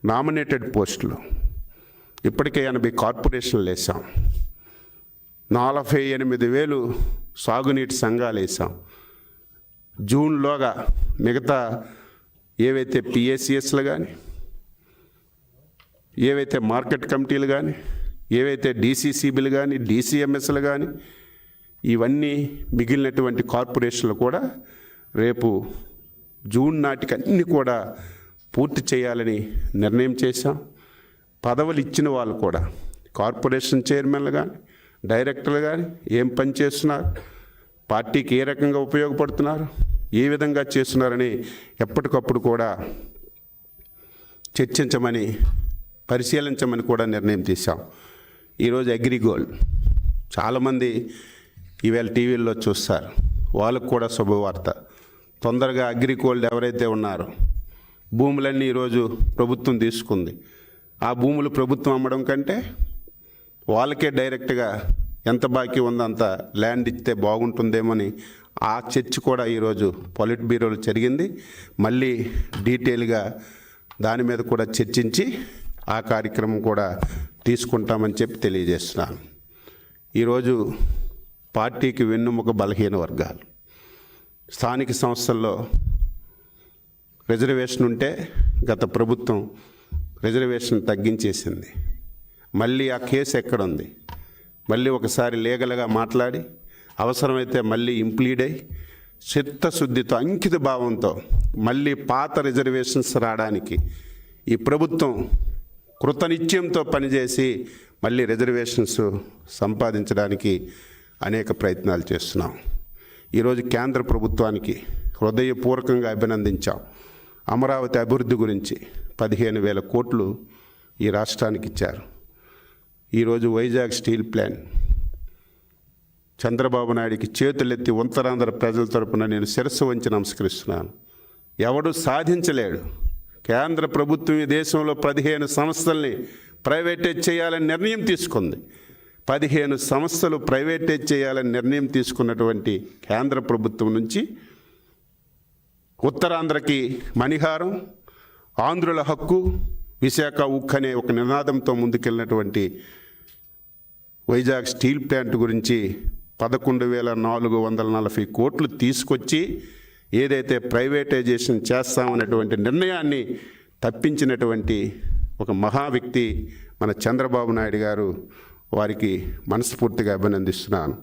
Nominated పోస్టులు ఇప్పటికే 80 కార్పొరేషన్లు వేసాం. 48,000 సాగునీటి సంఘాలు వేసాం. జూన్లోగా మిగతా ఏవైతే పిఏసిఎస్లు కానీ, ఏవైతే మార్కెట్ కమిటీలు కానీ, ఏవైతే డీసీసీబీలు కానీ, డీసీఎంఎస్లు కానీ, ఇవన్నీ మిగిలినటువంటి కార్పొరేషన్లు కూడా రేపు జూన్ నాటికి అన్నీ కూడా పూర్తి చేయాలని నిర్ణయం చేశాం. పదవులు ఇచ్చిన వాళ్ళు కూడా కార్పొరేషన్ చైర్మన్లు కానీ, డైరెక్టర్లు కానీ ఏం పని చేస్తున్నారు, పార్టీకి ఏ రకంగా ఉపయోగపడుతున్నారు, ఏ విధంగా చేస్తున్నారని ఎప్పటికప్పుడు కూడా చర్చించమని, పరిశీలించమని కూడా నిర్ణయం తీశాం. ఈరోజు అగ్రిగోల్డ్ చాలామంది ఈవేళ టీవీల్లో చూస్తారు, వాళ్ళకు కూడా శుభవార్త. తొందరగా అగ్రిగోల్డ్ ఎవరైతే ఉన్నారో భూములన్నీ ఈరోజు ప్రభుత్వం తీసుకుంది. ఆ భూములు ప్రభుత్వం అమ్మడం కంటే వాళ్ళకే డైరెక్ట్గా ఎంత బాకీ ఉందో అంత ల్యాండ్ ఇస్తే బాగుంటుందేమని ఆ చర్చ కూడా ఈరోజు పొలిట్ బ్యూరోలో జరిగింది. మళ్ళీ డీటెయిల్గా దాని మీద కూడా చర్చించి ఆ కార్యక్రమం కూడా తీసుకుంటామని చెప్పి తెలియజేస్తున్నాను. ఈరోజు పార్టీకి వెన్నుముక బలహీన వర్గాలు, స్థానిక సంస్థల్లో రిజర్వేషన్ ఉంటే గత ప్రభుత్వం రిజర్వేషన్ తగ్గించేసింది. మళ్ళీ ఆ కేసు ఎక్కడుంది? మళ్ళీ ఒకసారి లీగల్గా మాట్లాడి అవసరమైతే మళ్ళీ ఇంప్లీడ్ అయ్యి చిత్తశుద్ధితో, అంకిత భావంతో మళ్ళీ పాత రిజర్వేషన్స్ రావడానికి ఈ ప్రభుత్వం కృతనిశ్చయంతో పనిచేసి మళ్ళీ రిజర్వేషన్స్ సంపాదించడానికి అనేక ప్రయత్నాలు చేస్తున్నాం. ఈరోజు కేంద్ర ప్రభుత్వానికి హృదయపూర్వకంగా అభినందించాం. అమరావతి అభివృద్ధి గురించి 15,000 కోట్లు ఈ రాష్ట్రానికి ఇచ్చారు. ఈరోజు వైజాగ్ స్టీల్ ప్లాంట్ చంద్రబాబు నాయుడికి చేతులెత్తి ఉత్తరాంధ్ర ప్రజల తరపున నేను శిరస్సు వంచి నమస్కరిస్తున్నాను. ఎవడు సాధించలేడు. కేంద్ర ప్రభుత్వం ఈ దేశంలో 15 సంస్థల్ని ప్రైవేటైజ్ చేయాలని నిర్ణయం తీసుకుంది. 15 సంస్థలు ప్రైవేటైజ్ చేయాలని నిర్ణయం తీసుకున్నటువంటి కేంద్ర ప్రభుత్వం నుంచి ఉత్తరాంధ్రకి మణిహారం, ఆంధ్రుల హక్కు, విశాఖ ఉక్కు అనే ఒక నినాదంతో ముందుకెళ్ళినటువంటి వైజాగ్ స్టీల్ ప్లాంట్ గురించి 11,440 కోట్లు తీసుకొచ్చి ఏదైతే ప్రైవేటైజేషన్ చేస్తామనేటువంటి నిర్ణయాన్ని తప్పించినటువంటి ఒక మహా వ్యక్తి మన చంద్రబాబు నాయుడు గారు. వారికి మనస్ఫూర్తిగా అభినందిస్తున్నాను.